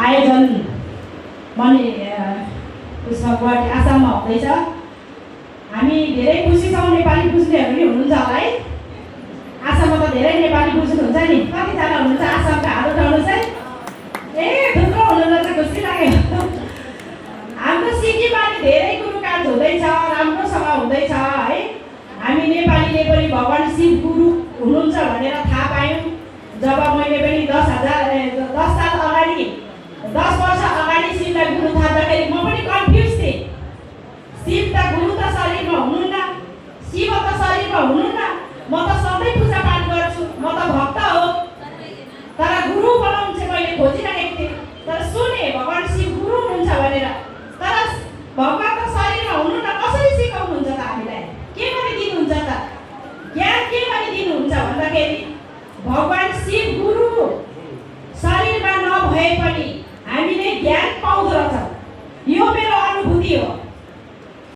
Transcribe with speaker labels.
Speaker 1: आयोजन मनी उसमा गुवाहाटी आसाममा हुँदैछ। हामी धेरै खुसी छौँ। नेपाली बुझ्नेहरू नि हुनुहुन्छ होला है। आसाममा त धेरै नेपाली बुझ्नुहुन्छ नि। कतिजना हुनुहुन्छ आसामका हात उठाउनुहोस् है। ए थुप्रो हुनुहुन्छ, खुसी लाग्यो। हाम्रो सिक्किममा नि धेरै गुरुकार्य हुँदैछ, राम्रोसँग हुँदैछ है। हामी नेपालीले पनि भगवान् शिव गुरु हुनुहुन्छ भनेर थाहा पायौँ जब मैले पनि 10 साल अगाडि 10 वर्ष अगाडि शिवलाई गुरु थाप्दाखेरि म पनि कन्फ्युज थिएँ। शिव त गुरु त शरीरमा हुनुहुन्न, शिव त शरीरमा हुनुहुन्न। म त सधैँ पूजापाठ गर्छु, म त भक्त हो, तर गुरु बनाउनु चाहिँ मैले खोजिरहेको थिएँ। तर सुने भगवान् शिव गुरु हुनुहुन्छ भनेर। तर भगवान् त शरीरमा हुनुहुन्न, कसरी सिकाउनुहुन्छ त हामीलाई? के पनि दिनुहुन्छ त? ज्ञान के पनि दिनुहुन्छ भन्दाखेरि भगवान् शिव गुरु शरीरमा नभए पनि हामीले ज्ञान पाउँदो रहेछ। यो मेरो अनुभूति हो।